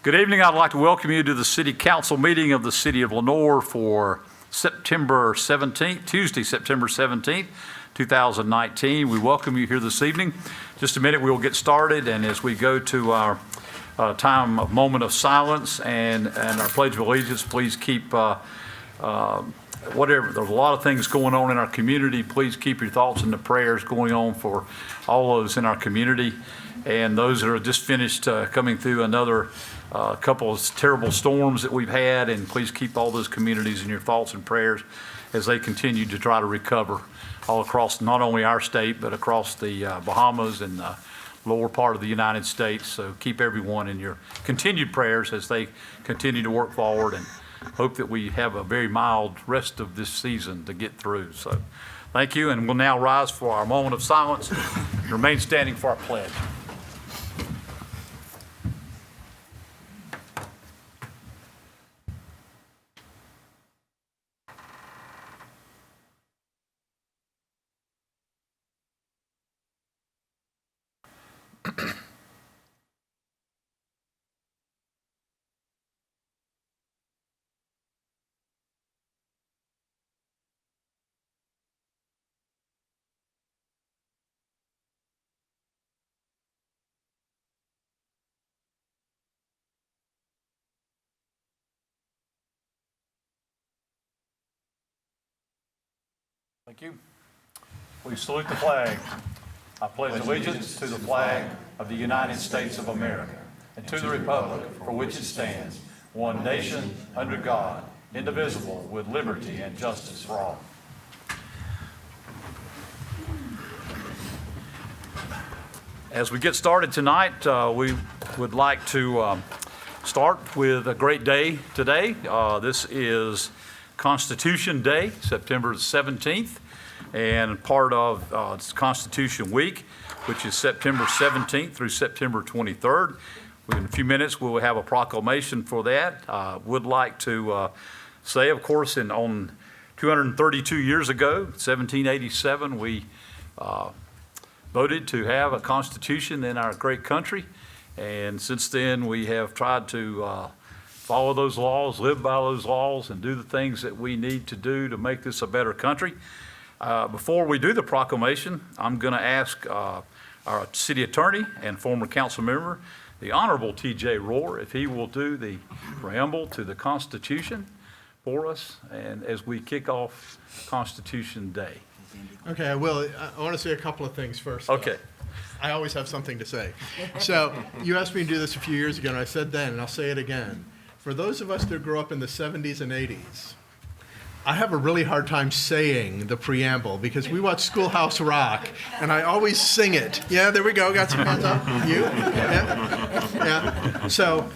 Good evening. I'd like to welcome you to the City Council meeting of the City of Lenoir for September 17th, Tuesday, September 17th, 2019. We welcome you here this evening. Just a minute, we will get started, and as we go to our time of moment of silence and our Pledge of Allegiance, please keep whatever, there's a lot of things going on in our community. Please keep your thoughts and the prayers going on for all those in our community and those that are just finished coming through another couple of terrible storms that we've had, and please keep all those communities in your thoughts and prayers as they continue to try to recover all across not only our state but across the Bahamas and the lower part of the United States. So keep everyone in your continued prayers as they continue to work forward, and hope that we have a very mild rest of this season to get through. So thank you, and we'll now rise for our moment of silence and remain standing for our pledge. Thank you. Please salute the flag. I pledge allegiance to the flag of the United States of America and to the republic for which it stands, one nation, under God, indivisible, with liberty and justice for all. As we get started tonight, we would like to start with a great day today. This is Constitution Day, September 17th, and part of Constitution Week, which is September 17th through September 23rd. In a few minutes, we'll have a proclamation for that. Would like to say, of course, on 232 years ago, 1787, we voted to have a constitution in our great country, and since then we have tried to follow those laws, live by those laws, and do the things that we need to do to make this a better country. Before we do the proclamation, I'm going to ask our city attorney and former council member, the Honorable T.J. Rohr, if he will do the preamble to the Constitution for us, and as we kick off Constitution Day. Okay, I will. I want to say a couple of things first. Okay. I always have something to say. So you asked me to do this a few years ago, and I said then, and I'll say it again. For those of us that grew up in the 70s and 80s, I have a really hard time saying the preamble because we watch Schoolhouse Rock, and I always sing it. Yeah, there we go. Got some hands up. You? Yeah. So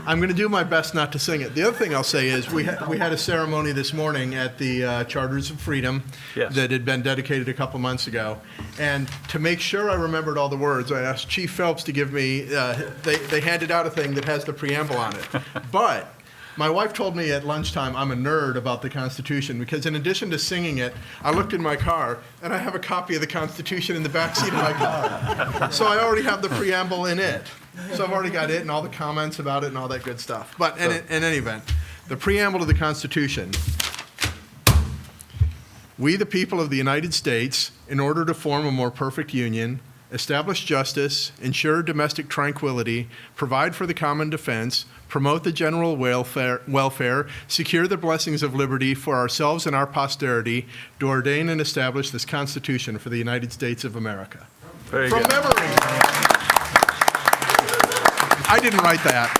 I'm going to do my best not to sing it. The other thing I'll say is we had a ceremony this morning at the Charters of Freedom that had been dedicated a couple months ago. And to make sure I remembered all the words, I asked Chief Phelps to give me, they handed out a thing that has the preamble on it. But my wife told me at lunchtime I'm a nerd about the Constitution because in addition to singing it, I looked in my car and I have a copy of the Constitution in the back seat of my car. So I already have the preamble in it. So I've already got it and all the comments about it and all that good stuff. But in any event, the preamble to the Constitution. We, the people of the United States, in order to form a more perfect union, establish justice, ensure domestic tranquility, provide for the common defense, promote the general welfare, secure the blessings of liberty for ourselves and our posterity, do ordain and establish this Constitution for the United States of America. Very From good. memory. I didn't write that.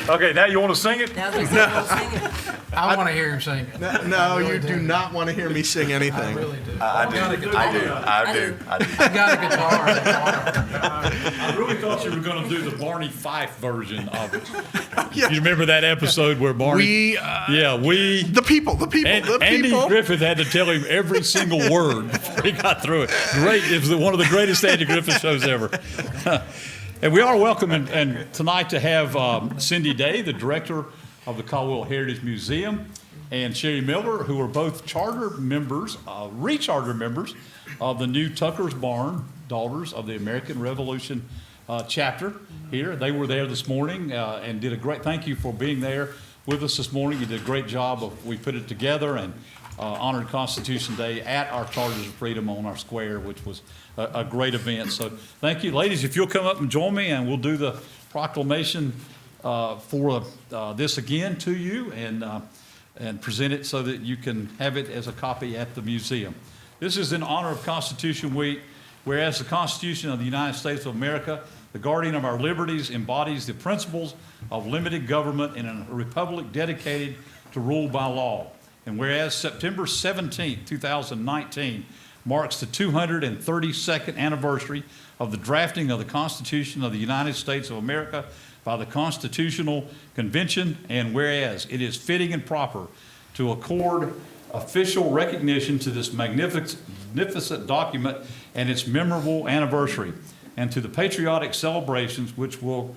Okay, now you want to sing it? I want to hear him sing it. No, you do not want to hear me sing anything. I really do. I do. I got a guitar. I really thought you were going to do the Barney Fife version of it. Yeah. You remember that episode where Barney? The people. Andy Griffith had to tell him every single word before he got through it. Great. It was one of the greatest Andy Griffith shows ever. And we are welcome and tonight to have Cindy Day, the director of the Caldwell Heritage Museum, and Sherry Miller, who are both charter members, re-charter members of the new Tucker's Barn Daughters of the American Revolution chapter here. They were there this morning and did a great, thank you for being there with us this morning. You did a great job we put it together and honored Constitution Day at our Charters of Freedom on our square, which was a great event. So thank you. Ladies, if you'll come up and join me, and we'll do the proclamation for this again to you and present it so that you can have it as a copy at the museum. This is in honor of Constitution Week, whereas the Constitution of the United States of America, the guardian of our liberties, embodies the principles of limited government in a republic dedicated to rule by law. And whereas September 17, 2019 marks the 232nd anniversary of the drafting of the Constitution of the United States of America by the Constitutional Convention, and whereas it is fitting and proper to accord official recognition to this magnificent document and its memorable anniversary, and to the patriotic celebrations which will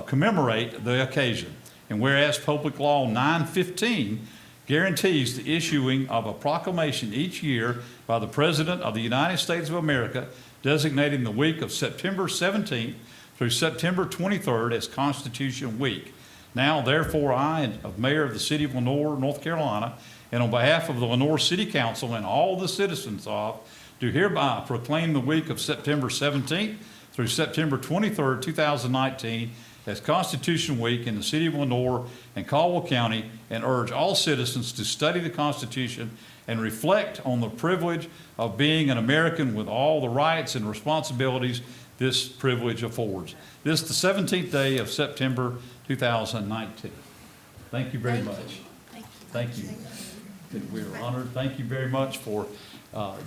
commemorate the occasion. And whereas Public Law 915 guarantees the issuing of a proclamation each year by the President of the United States of America, designating the week of September 17th through September 23rd as Constitution Week. Now, therefore, I, as Mayor of the City of Lenoir, North Carolina, and on behalf of the Lenoir City Council and all the citizens of, do hereby proclaim the week of September 17th through September 23rd, 2019 as Constitution Week in the City of Lenoir and Caldwell County, and urge all citizens to study the Constitution and reflect on the privilege of being an American with all the rights and responsibilities this privilege affords. This is the 17th day of September 2019. Thank you very much. Thank you. We're honored. Thank you very much for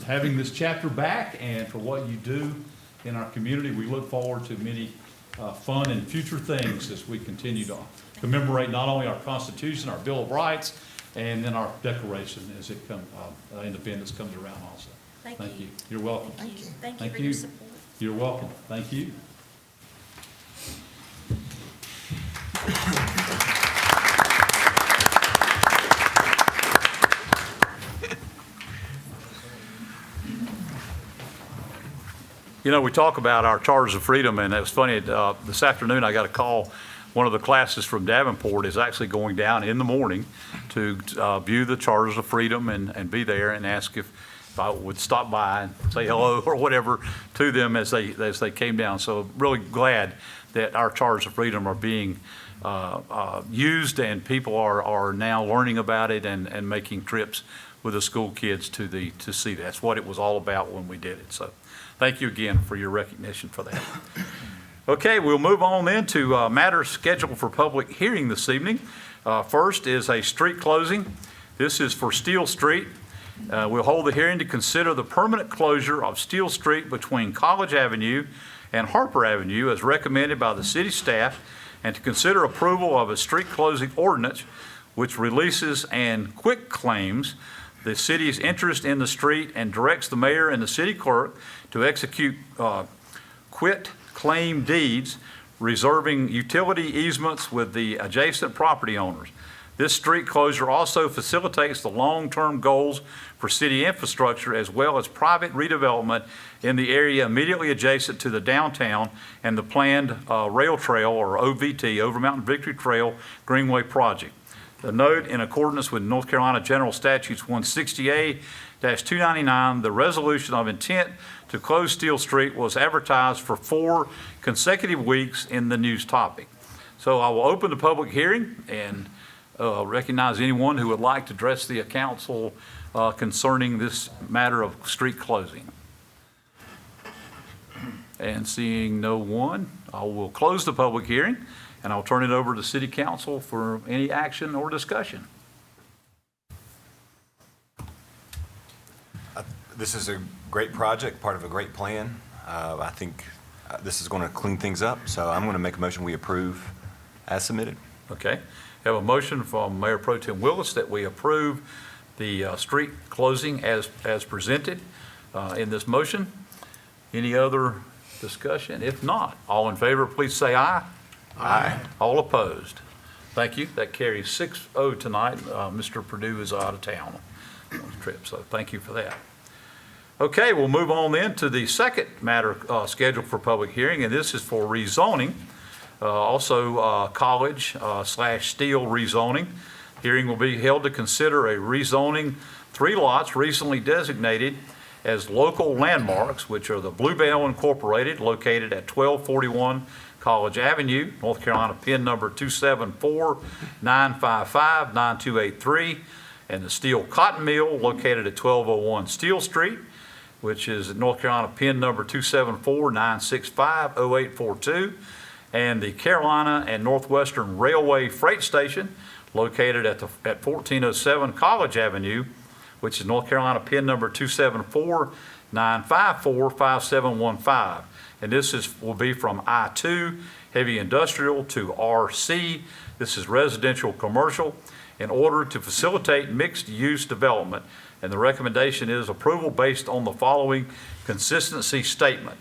having this chapter back and for what you do in our community. We look forward to many fun and future things as we continue to commemorate not only our Constitution, our Bill of Rights, and then our Declaration as it comes, independence comes around also. Thank you. You're welcome. Thank you. Thank you for your support. You're welcome. Thank you. You know, we talk about our Charters of Freedom, and it was funny, this afternoon I got a call. One of the classes from Davenport is actually going down in the morning to view the Charters of Freedom and be there and ask if I would stop by and say hello or whatever to them as they came down. So really glad that our Charters of Freedom are being used, and people are now learning about it and making trips with the school kids to see that. That's what it was all about when we did it. So thank you again for your recognition for that. Okay, we'll move on then to matters scheduled for public hearing this evening. First is a street closing. This is for Steele Street. We'll hold the hearing to consider the permanent closure of Steele Street between College Avenue and Harper Avenue as recommended by the city staff, and to consider approval of a street closing ordinance which releases and quit claims the city's interest in the street and directs the mayor and the city clerk to execute quit claim deeds reserving utility easements with the adjacent property owners. This street closure also facilitates the long-term goals for city infrastructure as well as private redevelopment in the area immediately adjacent to the downtown and the planned rail trail, or OVT, Over Mountain Victory Trail Greenway project. The note, in accordance with North Carolina General Statutes 168-299, the resolution of intent to close Steele Street was advertised for 4 consecutive weeks in the news topic. So I will open the public hearing and recognize anyone who would like to address the council concerning this matter of street closing. And seeing no one, I will close the public hearing and I'll turn it over to City Council for any action or discussion. This is a great project, part of a great plan. I think this is going to clean things up, so I'm going to make a motion we approve as submitted. Okay. Have a motion from Mayor Pro Tem Willis that we approve the street closing as presented in this motion. Any other discussion? If not, all in favor, please say aye. Aye. All opposed? Thank you. That carries 6-0 tonight. Mr. Perdue is out of town on his trip, so thank you for that. Okay, we'll move on then to the second matter scheduled for public hearing, and this is for rezoning, also college slash Steele rezoning. Hearing will be held to consider a rezoning 3 lots recently designated as local landmarks, which are the Bluebell Incorporated, located at 1241 College Avenue, North Carolina, PIN number 274-955-9283, and the Steele Cotton Mill, located at 1201 Steele Street, which is North Carolina, PIN number 274-965-0842, and the Carolina and Northwestern Railway Freight Station, located at 1407 College Avenue, which is North Carolina, PIN number 274-954-5715. And this will be from I-2, heavy industrial, to RC. This is residential commercial, in order to facilitate mixed-use development. And the recommendation is approval based on the following consistency statement.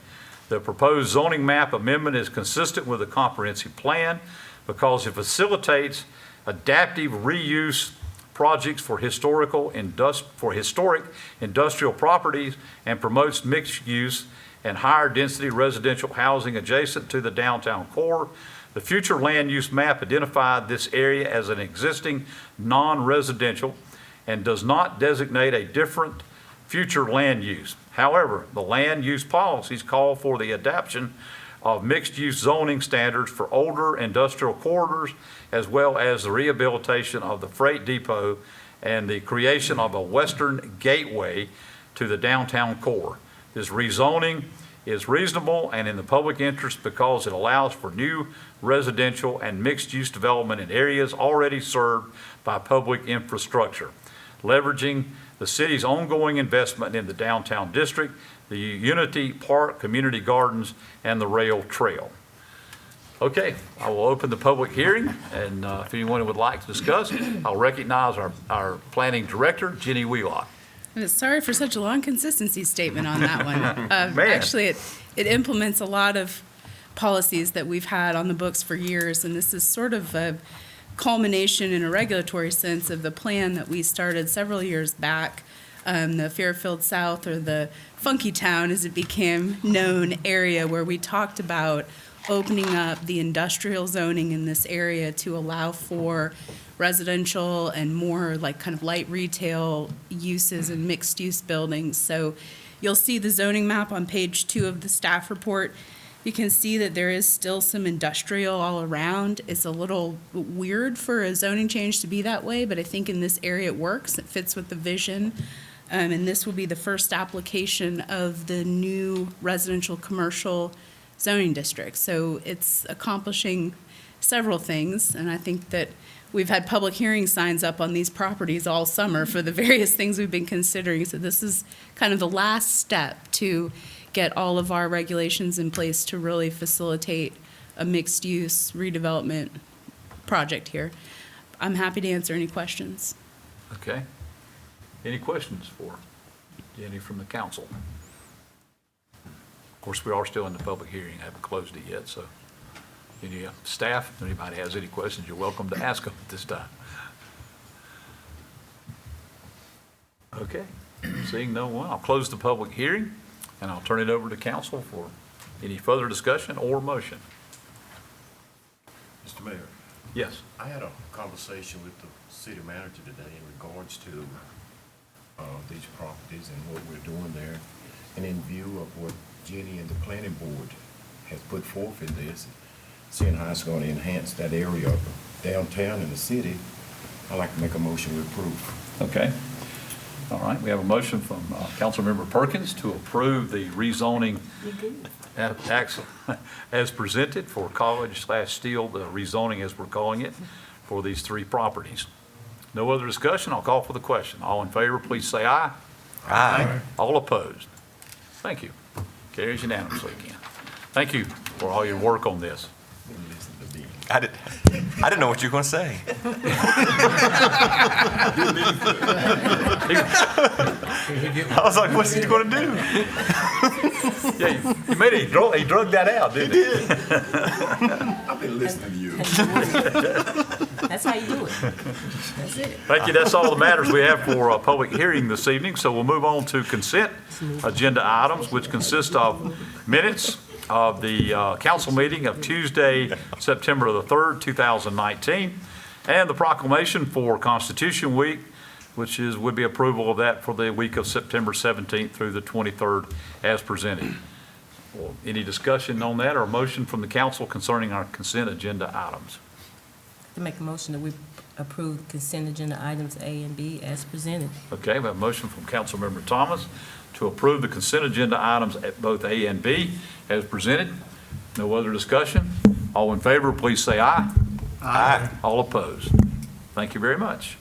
The proposed zoning map amendment is consistent with the comprehensive plan because it facilitates adaptive reuse projects for historic industrial properties and promotes mixed use and higher density residential housing adjacent to the downtown core. The future land use map identified this area as an existing non-residential and does not designate a different future land use. However, the land use policies call for the adoption of mixed-use zoning standards for older industrial corridors, as well as the rehabilitation of the freight depot and the creation of a western gateway to the downtown core. This rezoning is reasonable and in the public interest because it allows for new residential and mixed-use development in areas already served by public infrastructure, leveraging the city's ongoing investment in the downtown district, the Unity Park Community Gardens, and the rail trail. Okay, I will open the public hearing, and if anyone would like to discuss, I'll recognize our planning director, Jenny Wheelock. Sorry for such a long consistency statement on that one. Man. Actually, it implements a lot of policies that we've had on the books for years, and this is sort of a culmination in a regulatory sense of the plan that we started several years back, the Fairfield South, or the Funky Town as it became known, area where we talked about opening up the industrial zoning in this area to allow for residential and more like kind of light retail uses and mixed use buildings. So you'll see the zoning map on page 2 of the staff report. You can see that there is still some industrial all around. It's a little weird for a zoning change to be that way, but I think in this area it works. It fits with the vision. And this will be the first application of the new residential commercial zoning district. So it's accomplishing several things, and I think that we've had public hearing signs up on these properties all summer for the various things we've been considering. So this is kind of the last step to get all of our regulations in place to really facilitate a mixed-use redevelopment project here. I'm happy to answer any questions. Okay. Any questions for Jenny from the council? Of course, we are still in the public hearing. I haven't closed it yet, so any staff, if anybody has any questions, you're welcome to ask them at this time. Okay, seeing no one, I'll close the public hearing, and I'll turn it over to council for any further discussion or motion. Mr. Mayor, Yes. I had a conversation with the city manager today in regards to these properties and what we're doing there. And in view of what Jenny and the planning board has put forth in this, seeing how it's going to enhance that area of downtown in the city, I'd like to make a motion to approve. Okay. All right, we have a motion from Councilmember Perkins to approve the rezoning as presented for college/Steele, the rezoning as we're calling it, for these 3 properties. No other discussion, I'll call for the question. All in favor, please say aye. Aye. All opposed? Thank you. Carries unanimously again. Thank you for all your work on this. I didn't know what you were going to say. I was like, what's he going to do? Yeah, you made it, he drug that out, didn't he? I've been listening to you. That's how you do it. That's it. Thank you. That's all the matters we have for a public hearing this evening. So we'll move on to consent agenda items, which consist of minutes of the council meeting of Tuesday, September the 3rd, 2019, and the proclamation for Constitution Week, which would be approval of that for the week of September 17th through the 23rd as presented. Well, any discussion on that or a motion from the council concerning our consent agenda items? To make a motion that we approve consent agenda items A and B as presented. Okay, we have a motion from Councilmember Thomas to approve the consent agenda items at both A and B as presented. No other discussion? All in favor, please say aye. Aye. All opposed? Thank you very much.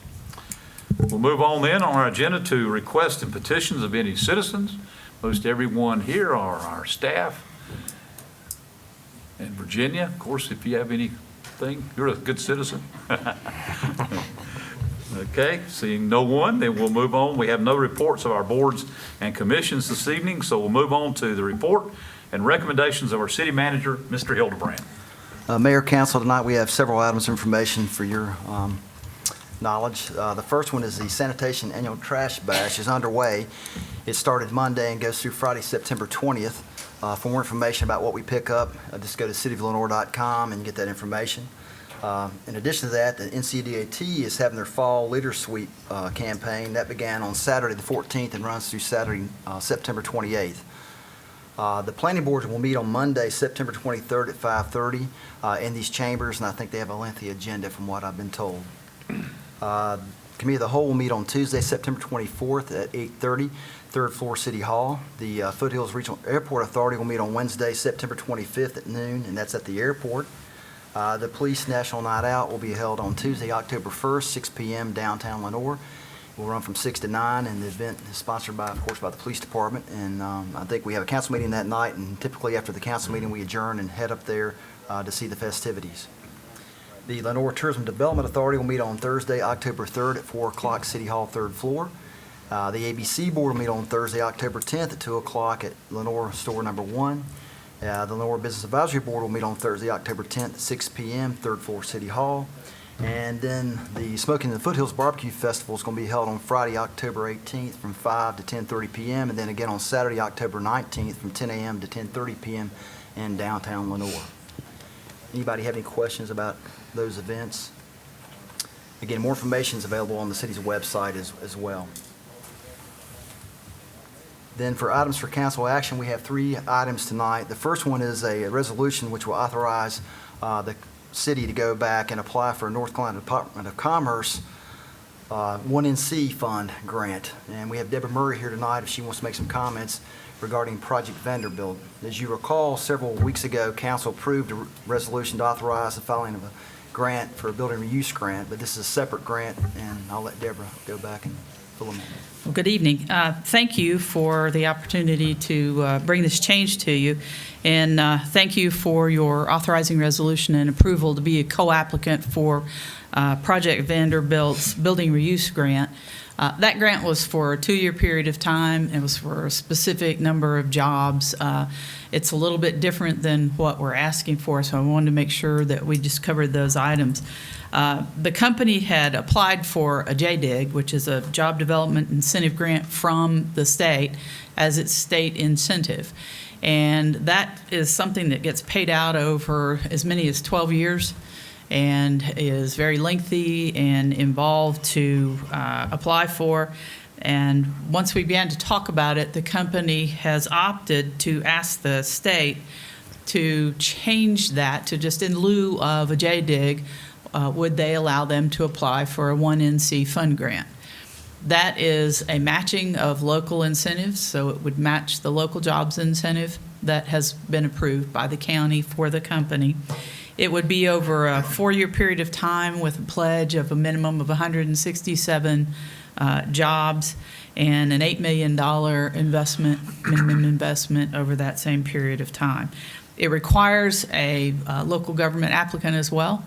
We'll move on then on our agenda to requests and petitions of any citizens. Most everyone here are our staff. And Virginia, of course, if you have anything, you're a good citizen. Okay, seeing no one, then we'll move on. We have no reports of our boards and commissions this evening, so we'll move on to the report and recommendations of our city manager, Mr. Hildebrand. Mayor, Council, tonight we have several items of information for your knowledge. The first one is the sanitation annual trash bash is underway. It started Monday and goes through Friday, September 20th. For more information about what we pick up, just go to cityoflenore.com and get that information. In addition to that, the NCDAT is having their fall leader sweep campaign. That began on Saturday the 14th and runs through Saturday, September 28th. The planning board will meet on Monday, September 23rd at 5:30 in these chambers, and I think they have a lengthy agenda from what I've been told. Committee of the Whole will meet on Tuesday, September 24th at 8:30, third floor City Hall. The Foothills Regional Airport Authority will meet on Wednesday, September 25th at noon, and that's at the airport. The Police National Night Out will be held on Tuesday, October 1st, 6 p.m. downtown Lenoir. We'll run from 6 to 9, and the event is sponsored by, of course, by the police department. And I think we have a council meeting that night, and typically after the council meeting, we adjourn and head up there to see the festivities. The Lenoir Tourism Development Authority will meet on Thursday, October 3rd at 4 o'clock, City Hall, third floor. The ABC Board will meet on Thursday, October 10th at 2 o'clock at Lenoir Store Number 1. The Lenoir Business Advisory Board will meet on Thursday, October 10th at 6 p.m., third floor City Hall. And then the Smoking in the Foothills Barbecue Festival is going to be held on Friday, October 18th from 5 to 10:30 p.m. and then again on Saturday, October 19th from 10 a.m. to 10:30 p.m. in downtown Lenoir. Anybody have any questions about those events? Again, more information is available on the city's website as well. Then for items for council action, we have 3 items tonight. The first one is a resolution which will authorize the city to go back and apply for a North Carolina Department of Commerce 1NC fund grant. And we have Deborah Murray here tonight if she wants to make some comments regarding Project Vanderbilt. As you recall, several weeks ago, council approved a resolution to authorize the filing of a grant for a building reuse grant, but this is a separate grant, and I'll let Deborah go back and fill them in. Well, good evening. Thank you for the opportunity to bring this change to you, and thank you for your authorizing resolution and approval to be a co-applicant for Project Vanderbilt's building reuse grant. That grant was for a 2-year period of time. It was for a specific number of jobs. It's a little bit different than what we're asking for, so I wanted to make sure that we just covered those items. The company had applied for a JDIG, which is a Job Development Incentive Grant from the state as its state incentive. And that is something that gets paid out over as many as 12 years and is very lengthy and involved to apply for. And once we began to talk about it, the company has opted to ask the state to change that to just in lieu of a JDIG, would they allow them to apply for a 1NC fund grant. That is a matching of local incentives, so it would match the local jobs incentive that has been approved by the county for the company. It would be over a 4-year period of time with a pledge of a minimum of 167 jobs and an $8 million minimum investment over that same period of time. It requires a local government applicant as well,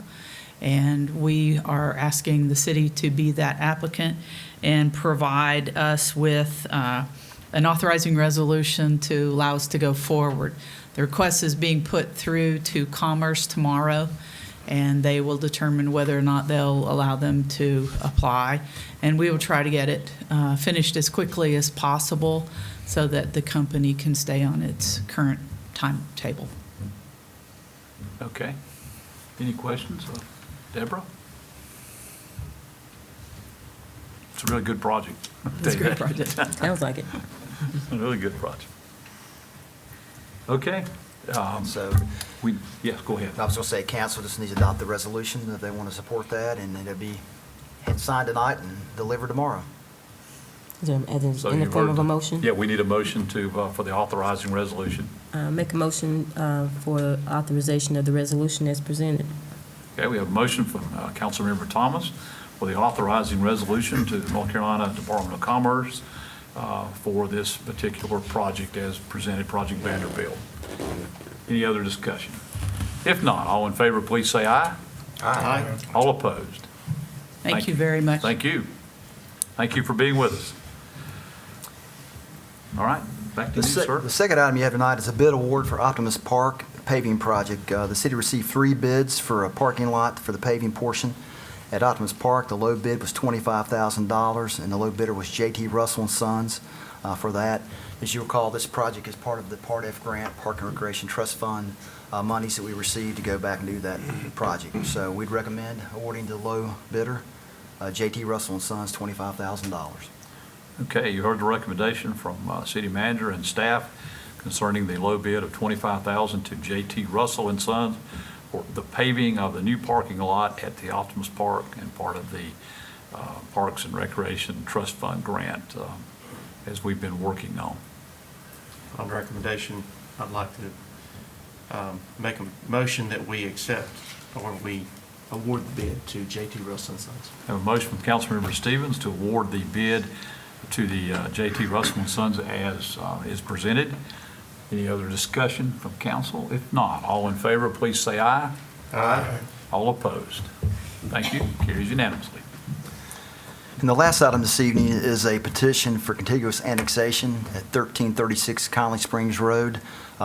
and we are asking the city to be that applicant and provide us with an authorizing resolution to allow us to go forward. The request is being put through to Commerce tomorrow, and they will determine whether or not they'll allow them to apply. And we will try to get it finished as quickly as possible so that the company can stay on its current timetable. Okay. Any questions? Deborah? It's a really good project. It's a great project. Sounds like it. A really good project. Okay. So Yes, go ahead. I was going to say, council just needs to adopt the resolution if they want to support that, and it'll be signed tonight and delivered tomorrow. Is there, So in the you've form heard of a motion? Yeah, we need a motion for the authorizing resolution. Make a motion for authorization of the resolution as presented. Okay, we have a motion from Councilmember Thomas for the authorizing resolution to the North Carolina Department of Commerce for this particular project as presented, Project Vanderbilt. Any other discussion? If not, all in favor, please say aye. Aye. All opposed? Thank you very much. Thank you. Thank you for being with us. All right, back to you, sir. The second item you have tonight is a bid award for Optimus Park paving project. The city received 3 bids for a parking lot for the paving portion at Optimus Park. The low bid was $25,000, and the low bidder was J.T. Russell and Sons for that. As you recall, this project is part of the Part F grant, Park and Recreation Trust Fund monies that we received to go back and do that project. So we'd recommend awarding the low bidder, J.T. Russell and Sons, $25,000. Okay, you heard the recommendation from city manager and staff concerning the low bid of $25,000 to J.T. Russell and Sons for the paving of the new parking lot at the Optimus Park and part of the Parks and Recreation Trust Fund grant as we've been working on. On recommendation, I'd like to make a motion that we accept or we award the bid to J.T. Russell and Sons. I have a motion from Councilmember Stevens to award the bid to the J.T. Russell and Sons as is presented. Any other discussion from council? If not, all in favor, please say aye. Aye. All opposed? Thank you. Carries unanimously. And the last item this evening is a petition for contiguous annexation at 1336 Conley Springs Road,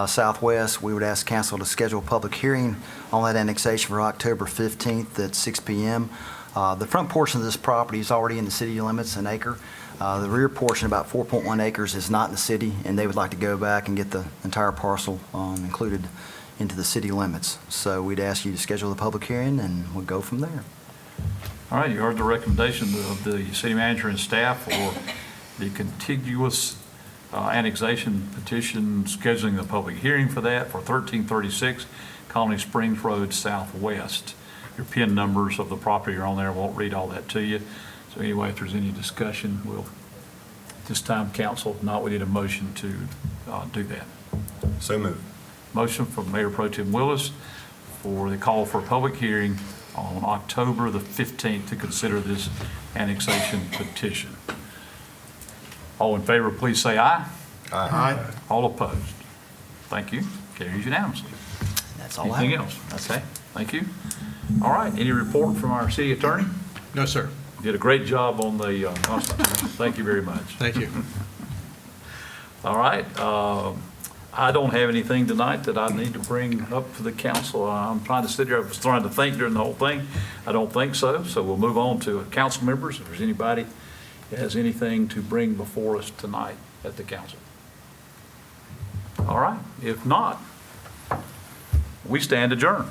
Southwest. We would ask council to schedule a public hearing on that annexation for October 15th at 6 p.m. The front portion of this property is already in the city limits, an acre. The rear portion, about 4.1 acres, is not in the city, and they would like to go back and get the entire parcel included into the city limits. So we'd ask you to schedule the public hearing, and we'll go from there. All right, you heard the recommendation of the city manager and staff for the contiguous annexation petition, scheduling the public hearing for that for 1336 Colony Springs Road Southwest. Your PIN numbers of the property are on there. I won't read all that to you. So anyway, if there's any discussion, we'll, this time, council, if not, we need a motion to do that. So moved. Motion from Mayor Pro Tem Willis for the call for a public hearing on October the 15th to consider this annexation petition. All in favor, please say aye. Aye. All opposed? Thank you. Carries unanimously. That's all I have. Anything else? Okay, thank you. All right, any report from our city attorney? No, sir. Did a great job on the Constitution. Thank you very much. Thank you. All right, I don't have anything tonight that I need to bring up to the council. I'm trying to sit here, I was trying to think during the whole thing. I don't think so, so we'll move on to council members. If there's anybody that has anything to bring before us tonight at the council. All right, if not, we stand adjourned.